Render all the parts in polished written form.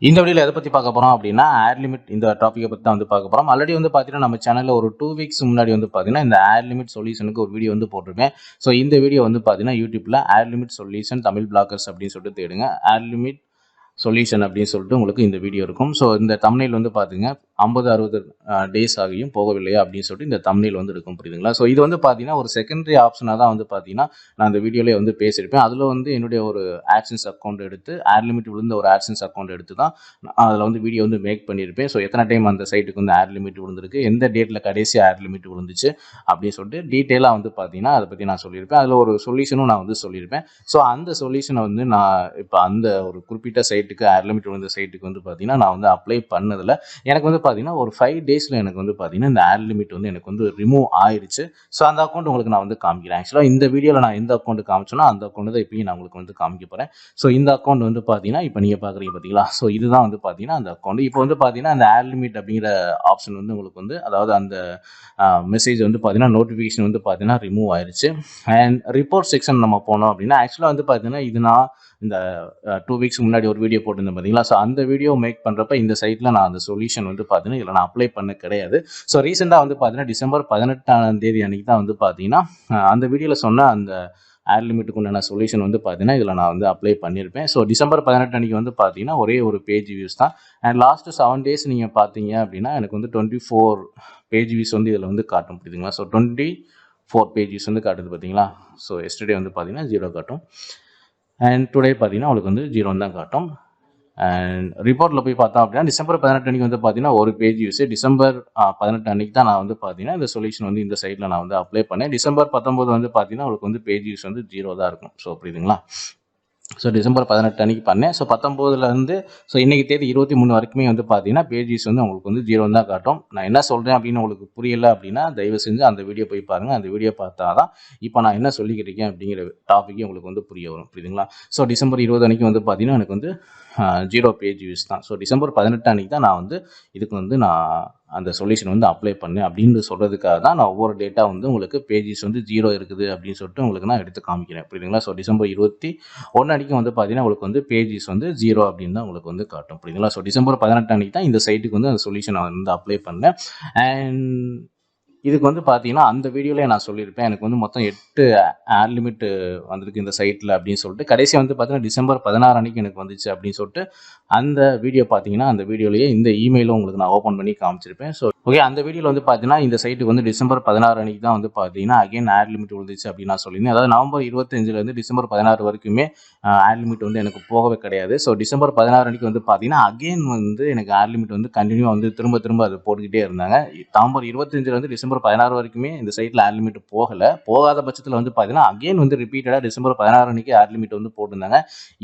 இந்த வீடியோல எதை பத்தி பார்க்க போறோம் அப்படின்னா ஏர் லிமிட் இந்த டாபிக்கை பத்தி தான் வந்து பார்க்க போறோம். ஆல்ரெடி வந்து பாத்தீங்கன்னா நம்ம சேனல்ல ஒரு 2 வீக்ஸ் முன்னாடி வந்து பாத்தீங்கன்னா இந்த ஏர் லிமிட் சொல்யூஷனுக்கு ஒரு வீடியோ வந்து போட்டிருப்பேன். ஸோ இந்த வீடியோ வந்து பாத்தீங்கன்னா யூடியூப்ல ஏர் லிமிட் சொல்யூஷன் தமிழ் பிளாக்கர்ஸ் அப்படின்னு சொல்லிட்டு தேடுங்க. ஏர் லிமிட் சொல்யூஷன் அப்படின்னு சொல்லிட்டு உங்களுக்கு இந்த வீடியோ இருக்கும். ஸோ இந்த தம்ப்நெயில் வந்து பாத்தீங்க 50-60 டேஸ் ஆகியும் போகவில்லையா அப்படின்னு சொல்லிட்டு இந்த தம்ப்நெயில் வந்து இருக்கும், புரியுதுங்களா? ஸோ இது வந்து பாத்தீங்கன்னா ஒரு செகண்டரி ஆப்ஷனாக தான் வந்து பாத்தீங்கன்னா நான் அந்த வீடியோலேயே வந்து பேசியிருப்பேன். அதில் வந்து என்னுடைய ஒரு ஆட்சன்ஸ் அக்கௌண்ட் எடுத்து ஏர் லிமிட் விழுந்த ஒரு ஆட்சன்ஸ் அக்கௌண்ட் எடுத்து தான் அதில் வந்து வீடியோ வந்து மேக் பண்ணியிருப்பேன். ஸோ எத்தனை டைம் அந்த சைட்டுக்கு வந்து ஏர் லிமிட் விழுந்திருக்கு, எந்த டேட்டில் கடைசி ஏர் லிமிட் விழுந்துச்சு அப்படின்னு சொல்லிட்டு டீட்டெயிலாக வந்து பார்த்தீங்கன்னா அதை பற்றி நான் சொல்லியிருப்பேன். அதில் ஒரு சொல்யூஷனும் நான் வந்து சொல்லியிருப்பேன். ஸோ அந்த சொல்யூஷனை வந்து நான் இப்போ அந்த ஒரு குறிப்பிட்ட சைட்டுக்கு ஏர் லிமிட் விழுந்த சைட்டுக்கு வந்து பார்த்தீங்கன்னா நான் வந்து அப்ளை பண்ணதில் எனக்கு வந்து பார்த்தீங்கன்னா ஒரு 5 டேஸில் எனக்கு வந்து பார்த்தீங்கன்னா இந்த ஏர் லிமிட் வந்து எனக்கு வந்து ரிமூவ் ஆயிடுச்சு. ஸோ அந்த அக்கௌண்ட் உங்களுக்கு நான் வந்து காமிக்கிறேன். ஆக்சுவலாக இந்த வீடியோவில் நான் எந்த அக்கௌண்ட் காமிச்சோன்னா அந்த அக்கௌண்ட் தான் இப்பயும் நான் உங்களுக்கு வந்து காமிக்க போகிறேன். ஸோ இந்த அக்கௌண்ட் வந்து பார்த்தீங்கன்னா இப்போ நீங்கள் பார்க்குறீங்க பார்த்தீங்களா? ஸோ இதுதான் வந்து பார்த்தீங்கன்னா அந்த அக்கௌண்ட். இப்போ வந்து பார்த்தீங்கன்னா அந்த ஏர் லிமிட் அப்படிங்கிற ஆப்ஷன் வந்து உங்களுக்கு வந்து அதாவது அந்த மெசேஜ் வந்து பார்த்தீங்கன்னா நோட்டிஃபிகேஷன் வந்து பார்த்தீங்கன்னா ரிமூவ் ஆயிடுச்சு. அண்ட் ரிப்போர்ட் செக்ஷன் நம்ம போனோம் அப்படின்னா ஆக்சுவலாக வந்து பார்த்தீங்கன்னா இது நான் இந்த 2 வீக்ஸ் முன்னாடி ஒரு வீடியோ போட்டிருந்தேன் பார்த்தீங்களா? ஸோ அந்த வீடியோ மேக் பண்ணுறப்ப இந்த சைட்டில் நான் அந்த சொல்யூஷன் வந்து பார்த்தீங்கன்னா இதில் நான் அப்ளை பண்ண கிடையாது. ஸோ ரீசெண்டாக வந்து பார்த்தீங்கன்னா டிசம்பர் 18ஆம் தேதி அன்றைக்கி தான் வந்து பார்த்தீங்கன்னா அந்த வீடியோவில் சொன்ன அந்த ஏர் லிமிட்டுக்கு உண்டான சொல்யூஷன் வந்து பார்த்தீங்கன்னா இதில் நான் வந்து அப்ளை பண்ணியிருப்பேன். ஸோ டிசம்பர் 18 அன்றைக்கி வந்து பார்த்தீங்கன்னா ஒரே ஒரு பேஜ் வியூஸ் தான். அண்ட் லாஸ்ட் 7 டேஸ் நீங்கள் பார்த்தீங்க அப்படின்னா எனக்கு வந்து 24 பேஜ் வியூஸ் வந்து இதில் வந்து காட்டும், புரியுதுங்களா? ஸோ 24 பேஜ் வியூஸ் வந்து காட்டுது பார்த்தீங்களா? ஸோ எஸ்டர்டே வந்து பார்த்தீங்கன்னா 0 காட்டும். அண்ட் டுடே பார்த்தீங்கன்னா உங்களுக்கு வந்து 0 தான் காட்டும். அண்ட் ரிப்போர்ட்டில் போய் பார்த்தோம் அப்படின்னா டிசம்பர் 18 அன்றைக்கி வந்து பார்த்தீங்கன்னா ஒரு பேஜ் யூஸ். டிசம்பர் 18 அன்றைக்கி தான் நான் வந்து பார்த்தீங்கன்னா இந்த சொல்யூஷன் வந்து இந்த சைட்டில் நான் வந்து அப்ளை பண்ணேன். டிசம்பர் 19 வந்து பார்த்தீங்கன்னா உங்களுக்கு வந்து பேஜ் யூஸ் வந்து 0 தான் இருக்கும். ஸோ புரியுதுங்களா? ஸோ டிசம்பர் 18 அன்றைக்கி பண்ணேன். ஸோ 19லேருந்து ஸோ இன்றைக்கி தேதி 23 வரைக்குமே வந்து பார்த்தீங்கன்னா பேஜஸ் வந்து உங்களுக்கு வந்து 0 தான் காட்டும். நான் என்ன சொல்கிறேன் அப்படின்னு உங்களுக்கு புரியலை அப்படின்னா தயவு செஞ்சு அந்த வீடியோ போய் பாருங்கள். அந்த வீடியோ பார்த்தா தான் இப்போ நான் என்ன சொல்லிக்கிட்டு இருக்கேன் அப்படிங்கிற டாப்பிக்கே உங்களுக்கு வந்து புரிய வரும், புரியுதுங்களா? ஸோ டிசம்பர் 20 அன்றைக்கி வந்து பார்த்தீங்கன்னா எனக்கு வந்து 0 பேஜ் வியூஸ் தான். ஸோ டிசம்பர் 18 அன்றைக்கி தான் நான் வந்து இதுக்கு வந்து நான் அந்த சொல்யூஷன் வந்து அப்ளை பண்ணேன் அப்படின்னு சொல்கிறதுக்காக தான் நான் ஒவ்வொரு டேட்டா வந்து உங்களுக்கு பேஜஸ் வந்து 0 இருக்குது அப்படின்னு சொல்லிட்டு உங்களுக்கு நான் எடுத்து காமிக்கிறேன், புரியுதுங்களா? ஸோ டிசம்பர் 21 அன்றைக்கி வந்து பார்த்தீங்கன்னா உங்களுக்கு வந்து பேஜஸ் வந்து 0 அப்படின்னு தான் உங்களுக்கு வந்து காட்டும், புரியுதுங்களா? ஸோ டிசம்பர் 18 அன்றைக்கி தான் இந்த சைட்டுக்கு வந்து அந்த சொல்யூஷன் வந்து அப்ளை பண்ணேன். அண்ட் இதுக்கு வந்து பார்த்தீங்கன்னா அந்த வீடியோலேயே நான் சொல்லியிருப்பேன் எனக்கு வந்து மொத்தம் 8 ஏர் லிமிட் வந்திருக்கு இந்த சைட்டில் அப்படின்னு சொல்லிட்டு கடைசியாக வந்து பார்த்தீங்கன்னா டிசம்பர் 16 அன்றைக்கி எனக்கு வந்துச்சு அப்படின்னு சொல்லிட்டு அந்த வீடியோ பார்த்தீங்கன்னா அந்த வீடியோலேயே இந்த இமெயிலும் உங்களுக்கு நான் ஓப்பன் பண்ணி காமிச்சிருப்பேன். ஸோ ஓகே, அந்த வீடியோவில் வந்து பார்த்தீங்கன்னா இந்த சைட்டுக்கு வந்து டிசம்பர் 16 அன்றைக்கி தான் வந்து பார்த்தீங்கன்னா அகைன் ஏர் லிமிட் விழுந்துச்சு அப்படின்னு நான் சொல்லியிருந்தேன். அதாவது நவம்பர் 25லேருந்து டிசம்பர் 16 வரைக்குமே ஏர் லிமிட் வந்து எனக்கு போகவே கிடையாது. ஸோ டிசம்பர் 16 அன்றைக்கி வந்து பார்த்தீங்கன்னா அகைன் வந்து எனக்கு ஏர் லிமிட் வந்து கண்டினியூவாக வந்து திரும்ப அது போட்டுக்கிட்டே இருந்தாங்க. நவம்பர் 25லேருந்து டிசம்பர் 16 வரைக்குமே இந்த சைட்டில் ஏர் லிமிட் போகாத பட்சத்தில் வந்து பார்த்தீங்கன்னா அகைன் வந்து ரிப்பீட்டடாக டிசம்பர் 16 அன்றைக்கி ஏர் லிமிட் வந்து போட்டிருந்தாங்க.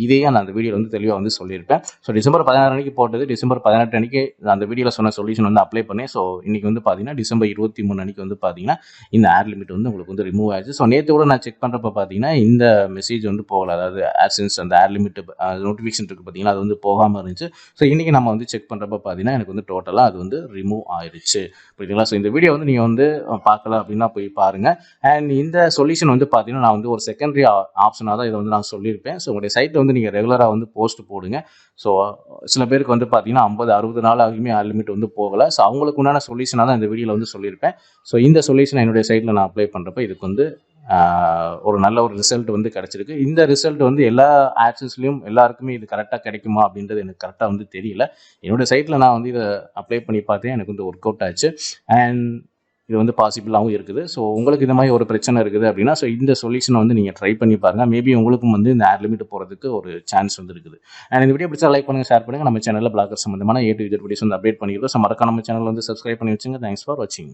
இதையே நான் அந்த வீடியோவில் வந்து தெளிவாக வந்து சொல்லியிருப்பேன். ஸோ டிசம்பர் 16 அன்றைக்கி போட்டது டிசம்பர் 18 அன்றைக்கி அந்த வீடியோவில் சொன்ன சொல்யூஷன் வந்து அப்ளை பண்ணேன். ஸோ இன்றைக்கி வந்து பார்த்தீங்கன்னா டிசம்பர் 23 அன்றைக்கி வந்து பார்த்தீங்கன்னா இந்த ஏர் லிமிட் வந்து உங்களுக்கு வந்து ரிமூவ் ஆயிடுச்சு. ஸோ நேற்று கூட நான் செக் பண்ணுறப்ப பார்த்தீங்கன்னா இந்த மெசேஜ் வந்து போகல, அதாவது ஆட்சன்ஸ் அந்த ஏர் லிமிட் நோட்டிஃபிகேஷன் இருக்குது பார்த்தீங்கன்னா அது வந்து போகாமல் இருந்துச்சு. ஸோ இன்றைக்கி நம்ம வந்து செக் பண்ணுறப்ப பார்த்தீங்கன்னா எனக்கு வந்து டோட்டலாக அது வந்து ரிமூவ் ஆயிடுச்சு, புரியுதுங்களா? ஸோ இந்த வீடியோ வந்து நீங்கள் வந்து பார்க்கல அப்படின்னா போய் பாருங்கள். அண்ட் இந்த சொல்யூஷன் வந்து பார்த்தீங்கன்னா நான் வந்து ஒரு செகண்டரி ஆப்ஷனாக தான் இதை வந்து நான் சொல்லியிருப்பேன். ஸோ உங்களுடைய சைட்டில் வந்து நீங்கள் ரெகுலராக வந்து போஸ்ட் போடுங்க. ஸோ சில பேருக்கு வந்து பார்த்தீங்கன்னா 50-60 நாள் ஆகியுமே ஏர் லிமிட் வந்து போகலை. ஸோ அவங்களுக்கு உண்டான சொல்யூஷனாக தான் இந்த வீடியோவில் வந்து சொல்லியிருப்பேன். ஸோ இந்த சொல்யூஷன் என்னுடைய சைட்டில் நான் அப்ளை பண்ணுறப்ப இதுக்கு வந்து ஒரு நல்ல ஒரு ரிசல்ட் வந்து கிடச்சிருக்கு. இந்த ரிசல்ட் வந்து எல்லா ஆட்சன்ஸ்லையும் எல்லாருக்குமே இது கரெக்டாக கிடைக்குமா அப்படின்றது எனக்கு கரெக்டாக வந்து தெரியல. என்னுடைய சைட்டில் நான் வந்து இதை அப்ளை பண்ணி பார்த்தேன், எனக்கு வந்து ஒர்க் அவுட் ஆச்சு. அண்ட் இது வந்து பாசிபிளாகவும் இருக்குது. ஸோ உங்களுக்கு இந்த மாதிரி ஒரு பிரச்சனை இருக்குது அப்படின்னா ஸோ இந்த சொல்யூஷனை வந்து நீங்கள் ட்ரை பண்ணி பாருங்கள். மேபி உங்களுக்கும் வந்து இந்த ஏர் லிமிட் போகிறதுக்கு ஒரு சான்ஸ் வந்து இருக்குது. அண்ட் இந்த வீடியோ பிடிச்சா லைக் பண்ணுங்கள், ஷேர் பண்ணுங்கள். நம்ம சேனலில் பிளாக்கர் சம்பந்தமான A to Z வீடியோஸ் வந்து அப்டேட் பண்ணிக்கிறோம். ஸோ மறக்காம நம்ம சேனல் வந்து சப்ஸ்கிரைப் பண்ணி வச்சுங்க. தேங்க்ஸ் ஃபார் வாட்சிங்.